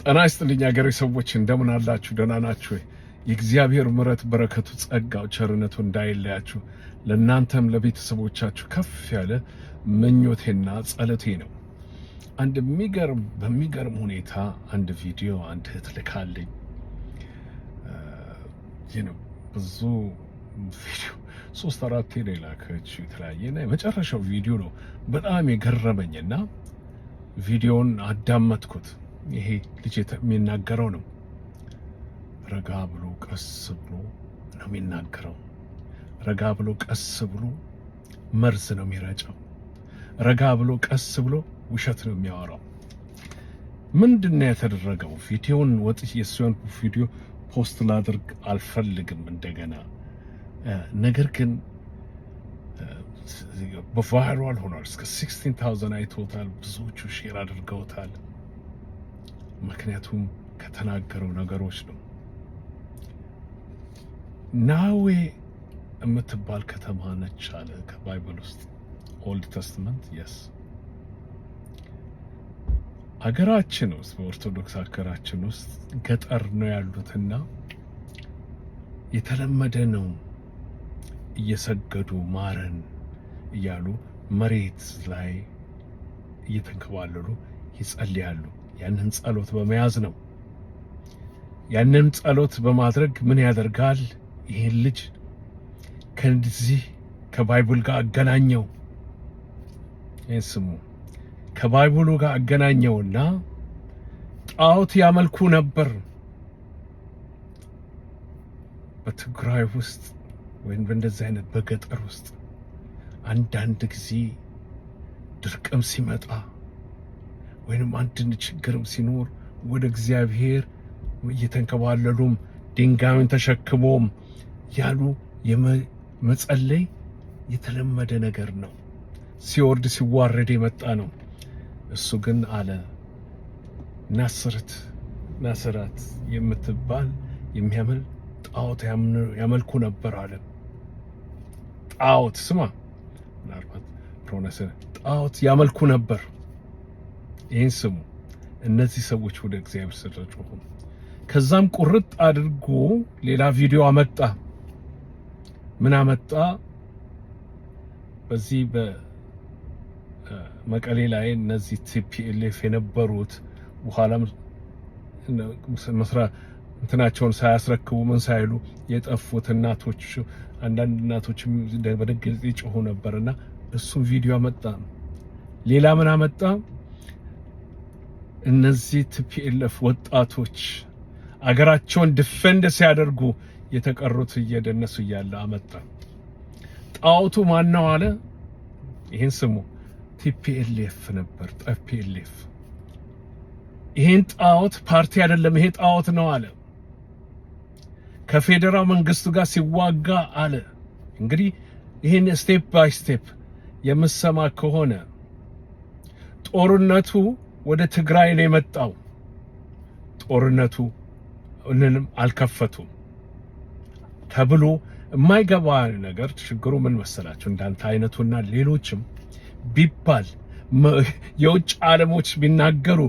ጤና ይስጥልኝ አገሬ ሰዎች እንደምን አላችሁ? ደህና ናችሁ? የእግዚአብሔር ምሕረት በረከቱ ጸጋው ቸርነቱ እንዳይለያችሁ ለእናንተም ለቤተሰቦቻችሁ ከፍ ያለ ምኞቴና ጸሎቴ ነው። አንድ በሚገርም ሁኔታ አንድ ቪዲዮ አንድ እህት ልካልኝ ብዙ ቪዲዮ 3-4 ሄደ ላከችው የተለያየና የመጨረሻው ቪዲዮ ነው በጣም የገረመኝና ቪዲዮን አዳመጥኩት። ይሄ ልጅ የሚናገረው ነው። ረጋ ብሎ ቀስ ብሎ ነው የሚናገረው። ረጋ ብሎ ቀስ ብሎ መርዝ ነው የሚረጨው። ረጋ ብሎ ቀስ ብሎ ውሸት ነው የሚያወራው። ምንድነው የተደረገው? ቪዲዮን ወጥቼ የሱን ቪዲዮ ፖስት ላድርግ አልፈልግም እንደገና። ነገር ግን በቫይራል ሆኗል። እስከ 16000 አይቶታል። ብዙዎቹ ሼር አድርገውታል። ምክንያቱም ከተናገረው ነገሮች ነው። ናዌ የምትባል ከተማ ነች አለ ከባይብል ውስጥ ኦልድ ተስተመንት። የስ አገራችን ውስጥ በኦርቶዶክስ አገራችን ውስጥ ገጠር ነው ያሉትና የተለመደ ነው እየሰገዱ ማረን እያሉ መሬት ላይ እየተንከባለሉ ይጸልያሉ። ያንን ጸሎት በመያዝ ነው። ያንን ጸሎት በማድረግ ምን ያደርጋል? ይሄን ልጅ ከዚህ ከባይብል ጋር አገናኘው። ስሙ ከባይብሉ ጋር አገናኘውና ጣዖት ያመልኩ ነበር በትግራይ ውስጥ ወይም በእንደዚህ አይነት በገጠር ውስጥ። አንዳንድ ጊዜ ድርቅም ሲመጣ ወይንም አንድ ችግርም ሲኖር ወደ እግዚአብሔር እየተንከባለሉም ድንጋዩን ተሸክሞም ያሉ የመጸለይ የተለመደ ነገር ነው። ሲወርድ ሲዋረድ የመጣ ነው። እሱ ግን አለ ናስራት የምትባል የሚያመል ጣዖት ያመልኩ ነበር አለ። ጣዖት ስማ፣ ምናልባት ጣዖት ያመልኩ ነበር። ይህን ስሙ። እነዚህ ሰዎች ወደ እግዚአብሔር ስለጮሁ ከዛም ቁርጥ አድርጎ ሌላ ቪዲዮ አመጣ። ምን አመጣ? በዚህ በመቀሌ ላይ እነዚህ ቲፒኤልኤፍ የነበሩት በኋላም እንትናቸውን ሳያስረክቡ ምን ሳይሉ የጠፉት እናቶች፣ አንዳንድ እናቶችም በድንጋጤ ይጮሁ ነበርና እሱም ቪዲዮ አመጣ። ሌላ ምን አመጣ? እነዚህ ቲፒኤልኤፍ ወጣቶች አገራቸውን ዲፌንድ ሲያደርጉ የተቀሩት እየደነሱ እያለ አመጣ። ጣዖቱ ማን ነው አለ። ይሄን ስሙ። ቲፒኤልኤፍ ነበር። ቲፒኤልኤፍ ይሄን ጣዖት ፓርቲ አይደለም፣ ይሄ ጣዖት ነው አለ። ከፌደራል መንግስቱ ጋር ሲዋጋ አለ። እንግዲህ ይሄን ስቴፕ ባይ ስቴፕ የምሰማ ከሆነ ጦርነቱ ወደ ትግራይ ነው የመጣው። ጦርነቱ እንንም አልከፈቱም ተብሎ የማይገባ ነገር። ችግሩ ምን መሰላችሁ? እንዳንተ አይነቱና ሌሎችም ቢባል የውጭ ዓለሞች ቢናገሩ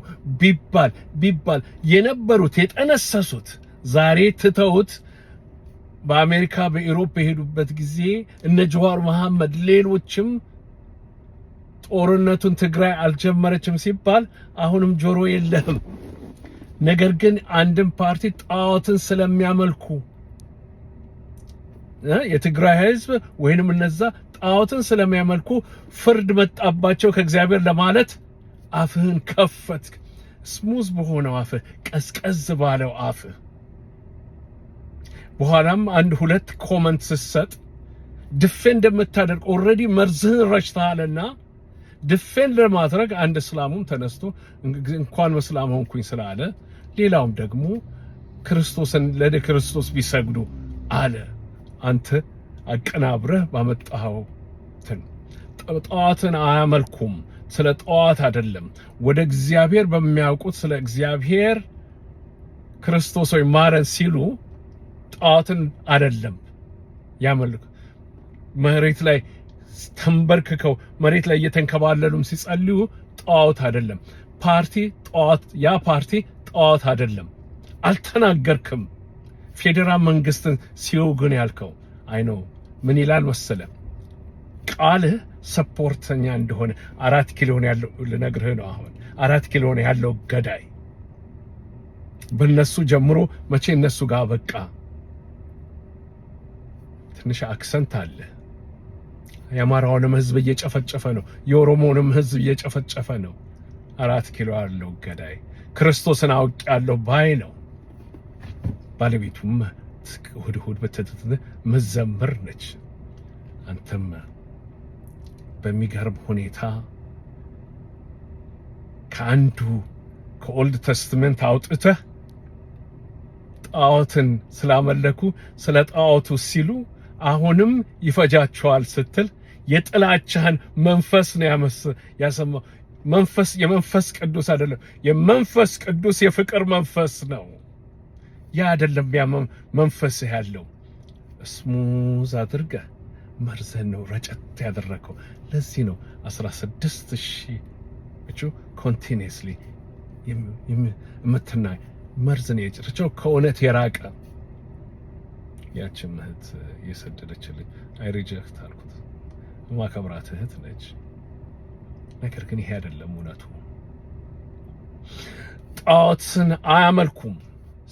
ቢባል የነበሩት የጠነሰሱት ዛሬ ትተውት በአሜሪካ በኢሮፕ በሄዱበት ጊዜ እነ ጀዋር መሐመድ ሌሎችም ጦርነቱን ትግራይ አልጀመረችም ሲባል አሁንም ጆሮ የለህም። ነገር ግን አንድም ፓርቲ ጣዖትን ስለሚያመልኩ የትግራይ ህዝብ ወይንም እነዛ ጣዖትን ስለሚያመልኩ ፍርድ መጣባቸው ከእግዚአብሔር ለማለት አፍህን ከፈት። ስሙዝ በሆነው አፍህ፣ ቀዝቀዝ ባለው አፍህ በኋላም 1-2 ኮመንት ስትሰጥ ዲፌንድ የምታደርግ ኦልሬዲ መርዝህን ረጭተሃልና ዲፌንድ ለማድረግ አንድ እስላሙም ተነስቶ እንኳን መስላም ሆንኩኝ ስላለ፣ ሌላውም ደግሞ ክርስቶስን ለክርስቶስ ቢሰግዱ አለ። አንተ አቀናብረህ ባመጣኸው ጣዖትን አያመልኩም። ስለ ጣዖት አይደለም፣ ወደ እግዚአብሔር በሚያውቁት ስለ እግዚአብሔር ክርስቶስ ወይ ማረን ሲሉ ጣዖትን አይደለም ያመልኩ። መሬት ላይ ተንበርክከው መሬት ላይ እየተንከባለሉም ሲጸልዩ ጣዖት አይደለም። ፓርቲ ጣዖት፣ ያ ፓርቲ ጣዖት አይደለም። አልተናገርክም። ፌዴራል መንግስትን ሲወግን ያልከው አይ ነው ምን ይላል መሰለ ቃልህ ሰፖርተኛ እንደሆነ 4 ኪሎ ነው ያለው ልነግርህ ነው። አሁን 4 ኪሎ ነው ያለው ገዳይ በእነሱ ጀምሮ መቼ እነሱ ጋር በቃ ትንሽ አክሰንት አለ። የአማራውንም ህዝብ እየጨፈጨፈ ነው፣ የኦሮሞንም ህዝብ እየጨፈጨፈ ነው። 4 ኪሎ ያለው ገዳይ ክርስቶስን አውቄያለሁ ባይ ነው። ባለቤቱም እሑድ በተተተ መዘምር ነች። አንተም በሚገርም ሁኔታ ከአንዱ ከኦልድ ተስትመንት አውጥተህ ጣዖትን ስላመለኩ ስለ ጣዖቱ ሲሉ አሁንም ይፈጃቸዋል ስትል የጥላቻህን መንፈስ ነው ያሰማው። መንፈስ የመንፈስ ቅዱስ አይደለም። የመንፈስ ቅዱስ የፍቅር መንፈስ ነው። ያ አይደለም ያ መንፈስ ያለው ስሙዝ አድርገህ መርዘን ነው ረጨት ያደረከው። ለዚህ ነው 16000 እቹ ኮንቲኒየስሊ የምትናይ መርዝን የጭርቸው ከእውነት የራቀ ያችን እህት የሰደደችልኝ አይ ሪጀክት አልኩት። ማከብራት እህት ነች። ነገር ግን ይሄ አይደለም እውነቱ። ጣዖትን አያመልኩም።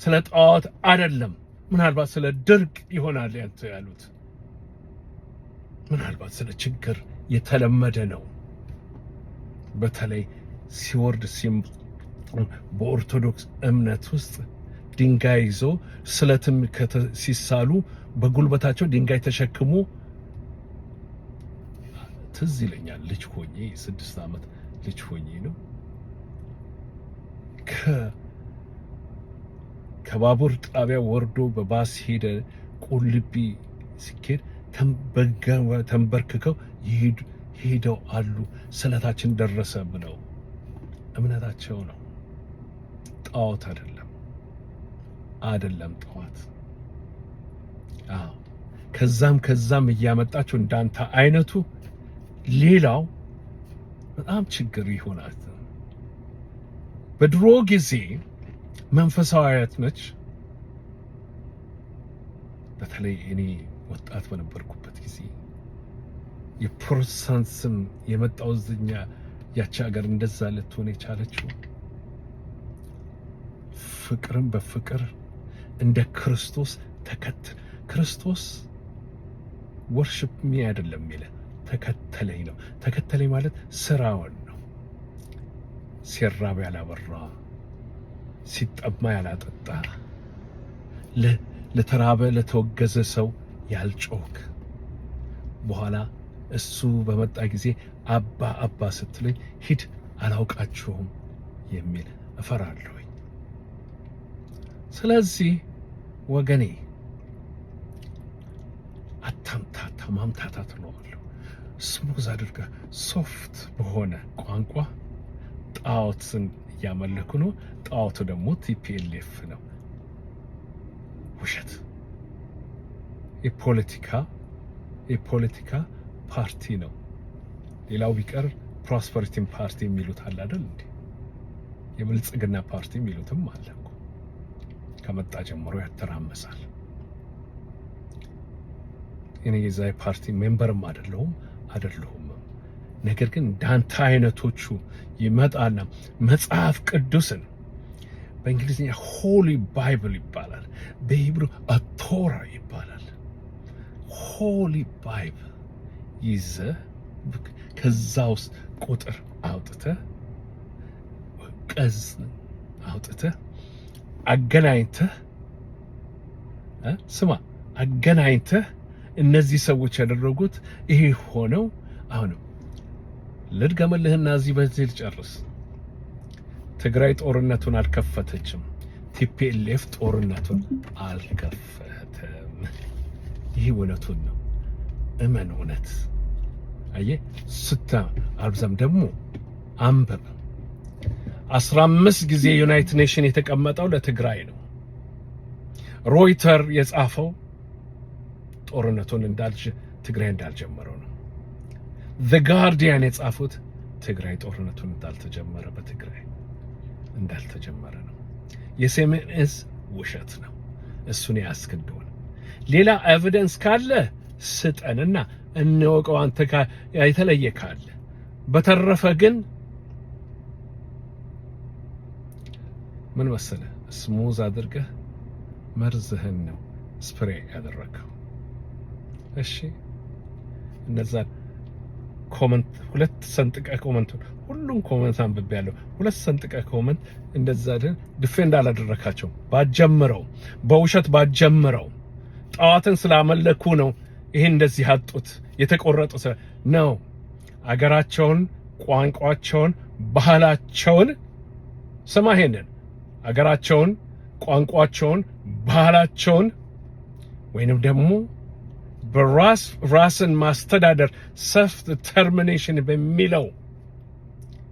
ስለ ጣዖት አይደለም። ምናልባት ስለ ድርቅ ይሆናል ያንተ ያሉት። ምናልባት ስለ ችግር የተለመደ ነው። በተለይ ሲወርድ በኦርቶዶክስ እምነት ውስጥ ድንጋይ ይዞ ስለትም ሲሳሉ በጉልበታቸው ድንጋይ ተሸክሞ ትዝ ይለኛል። ልጅ ሆኜ 6 ዓመት ልጅ ሆኜ ነው ከባቡር ጣቢያ ወርዶ በባስ ሄደ ቁልቢ ሲኬድ ተንበርክከው ሄደው አሉ ስለታችን ደረሰ ብለው እምነታቸው ነው። ጣዖት አይደለም ጣዖት። ከዛም እያመጣችሁ እንዳንተ አይነቱ ሌላው በጣም ችግር ይሆናል። በድሮ ጊዜ መንፈሳዊያት ነች። በተለይ እኔ ወጣት በነበርኩበት ጊዜ የፕሮቴስታንት ስም የመጣው ዝኛ ያቺ ሀገር እንደዛ ልትሆን የቻለችው ፍቅርን በፍቅር እንደ ክርስቶስ ክርስቶስ ወርሺፕ ሚ አይደለም የሚለ ተከተለኝ ነው። ተከተለኝ ማለት ስራውን ነው። ሲራብ ያላበራ፣ ሲጠማ ያላጠጣ፣ ለተራበ ለተወገዘ ሰው ያልጮክ፣ በኋላ እሱ በመጣ ጊዜ አባ አባ ስትለኝ ሂድ አላውቃችሁም የሚል እፈራለሁ። ስለዚህ ወገኔ ማምታታት ነው አለው። ስሙዝ አድርጋ ሶፍት በሆነ ቋንቋ ጣዖትን እያመለኩ ነው። ጣዖቱ ደግሞ ቲፒኤልኤፍ ነው። ውሸት። የፖለቲካ ፓርቲ ነው። ሌላው ቢቀር ፕሮስፐሪቲን ፓርቲ የሚሉት አለ አይደል እንዴ? የብልጽግና ፓርቲ የሚሉትም አለ እኮ። ከመጣ ጀምሮ ያተራመሳል። እኔ የዛ ፓርቲ ሜምበርም አይደለሁም። ነገር ግን ዳንታ አይነቶቹ ይመጣና መጽሐፍ ቅዱስን በእንግሊዝኛ ሆሊ ባይብል ይባላል፣ በሂብሩ አቶራ ይባላል። ሆሊ ባይብል ይዘህ ከዛ ውስጥ ቁጥር አውጥተህ ቀዝ አውጥተህ አገናኝተህ አገናኝተህ እነዚህ ሰዎች ያደረጉት ይሄ ሆነው አሁንም ልድገምልህና እዚህ በዚህ ልጨርስ። ትግራይ ጦርነቱን አልከፈተችም። ቲፒኤልኤፍ ጦርነቱን አልከፈተም። ይህ እውነቱን ነው። እመን እውነት። አየህ አብዛም ደግሞ አንበብ 15 ጊዜ ዩናይትድ ኔሽን የተቀመጠው ለትግራይ ነው። ሮይተር የጻፈው ጦርነቱን ትግራይ እንዳልጀመረው ነው። ዘ ጋርዲያን የጻፉት ትግራይ ጦርነቱን እንዳልተጀመረ በትግራይ እንዳልተጀመረ ነው። የሲኤምኤስ ውሸት ነው። እሱን ያስክደውን ሌላ ኤቪደንስ ካለ ስጠንና እንወቀው። አንተ የተለየ ካለ በተረፈ ግን ምን መሰለህ ስሙዝ አድርገህ መርዝህን ነው ስፕሬ ያደረከው። እሺ እነዛ ኮመንት ሁለት ሰንጥቀህ ኮመንት ሁሉም ኮመንት አንብቤያለሁ። ሁለት ሰንጥቀህ ኮመንት እንደዛ ዲፌንድ አላደረካቸው። ባጀምረው በውሸት ባጀምረው ጣዖትን ስላመለኩ ነው ይሄ እንደዚህ ያጡት የተቆረጡት ነው። አገራቸውን፣ ቋንቋቸውን፣ ባህላቸውን ስማ ይሄንን አገራቸውን፣ ቋንቋቸውን፣ ባህላቸውን ወይንም ደግሞ ራስን ማስተዳደር ሰልፍ ዲተርሚኔሽን በሚለው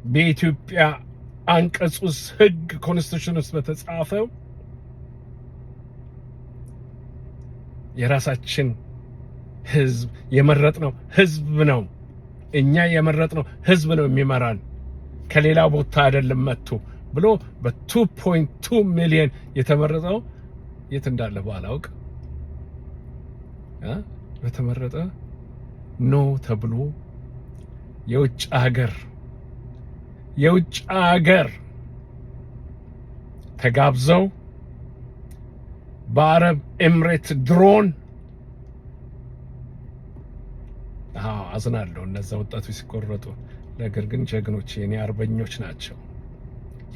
በኢትዮጵያ አንቀጽ ውስጥ ሕግ ኮንስቲቱሽን ውስጥ በተጻፈው የራሳችን ህዝብ የመረጥነው ህዝብ ነው። እኛ የመረጥነው ህዝብ ነው የሚመራን ከሌላ ቦታ አይደለም መጥቶ ብሎ በ2.2 ሚሊዮን የተመረጠው የት እንዳለ ባላውቅ በተመረጠ ኖ ተብሎ የውጭ ሀገር ተጋብዘው በአረብ ኤምሬት ድሮን አዝናለሁ እነዛ ወጣቶች ሲቆረጡ። ነገር ግን ጀግኖች የኔ አርበኞች ናቸው።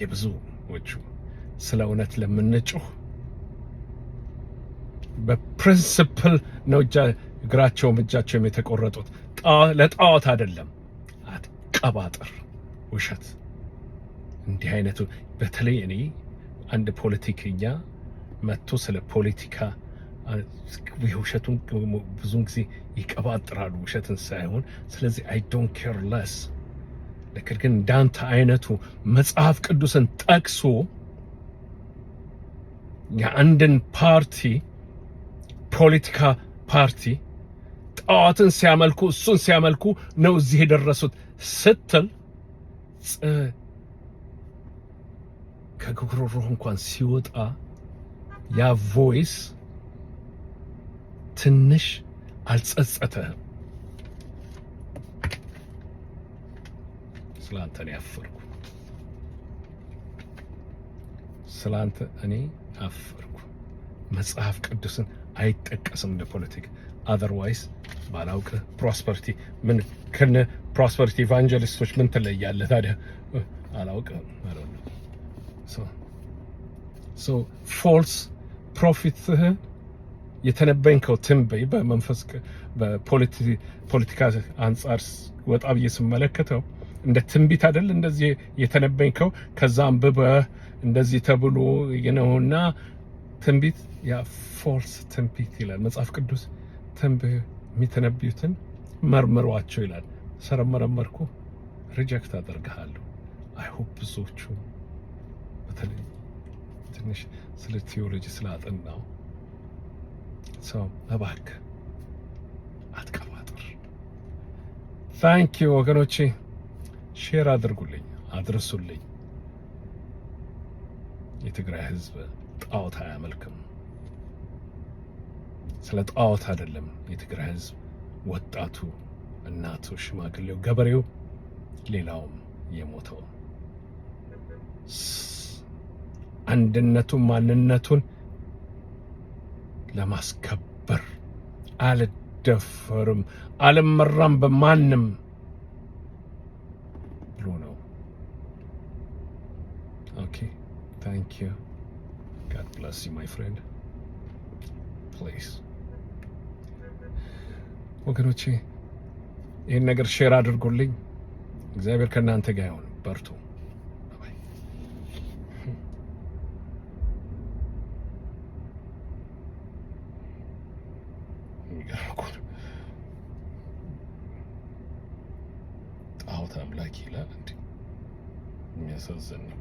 የብዙዎቹ ስለ እውነት ለምንጮህ በፕሪንሲፕል ነው እግራቸውም እጃቸውም የተቆረጡት። ለጣዖት አይደለም። አትቀባጥር ውሸት። እንዲህ አይነቱ በተለይ እኔ አንድ ፖለቲከኛ መጥቶ ስለ ፖለቲካ የውሸቱን ብዙን ጊዜ ይቀባጥራሉ ውሸትን ሳይሆን። ስለዚህ አይ ዶንት ኬር ለስ። ነገር ግን እንዳንተ አይነቱ መጽሐፍ ቅዱስን ጠቅሶ የአንድን ፓርቲ ፖለቲካ ፓርቲ ጣዖትን ሲያመልኩ እሱን ሲያመልኩ ነው እዚህ የደረሱት ስትል ከጉሮሮህ እንኳን ሲወጣ ያ ቮይስ ትንሽ አልጸጸተህም? ስላንተ እኔ አፈርኩ። ስላንተ እኔ አፈርኩ። መጽሐፍ ቅዱስን አይጠቀስም ለፖለቲካ። አዘርዋይስ ባላውቅ ፕሮስፐሪቲ ምን ከነ ፕሮስፐሪቲ ኢቫንጀሊስቶች ምን ትለያለህ ታዲያ? አላውቅም ማለት ነው። ሶ ፎልስ ፕሮፊትህ የተነበይከው ትንበይ በመንፈስ በፖለቲካ አንጻር ወጣ ብዬ ስመለከተው እንደ ትንቢት አይደል እንደዚህ የተነበይከው። ከዛ አንብበህ እንደዚህ ተብሎ የነውና ትንቢት ያ ፎልስ ትንቢት ይላል መጽሐፍ ቅዱስ። ትንቢት የሚተነብዩትን መርምሯቸው ይላል። ሰረመረመርኩ ሪጀክት አደርግሃለሁ። አይ ሆፕ ብዙዎቹ በተለይ ትንሽ ስለ ቲዮሎጂ ስላጠናው ሰው እባክህ አትቀባጥር። ታንክ ዩ ወገኖቼ፣ ሼር አድርጉልኝ፣ አድርሱልኝ። የትግራይ ህዝብ ጣዖት አያመልክም። ስለ ጣዖት አይደለም የትግራይ ህዝብ ወጣቱ፣ እናቱ፣ ሽማግሌው፣ ገበሬው፣ ሌላውም የሞተው አንድነቱን ማንነቱን ለማስከበር አልደፈርም አልመራም በማንም ብሎ ነው። ኦኬ ታንክ ዩ ጋድ ብለስ ዩ ማይ ፍሬንድ ፕሊዝ። ወገኖቼ ይህን ነገር ሼር አድርጉልኝ። እግዚአብሔር ከእናንተ ጋር ይሁን። በርቱ። ጣዖት አምላክ ይላል እንዴ? የሚያሳዝን ነው።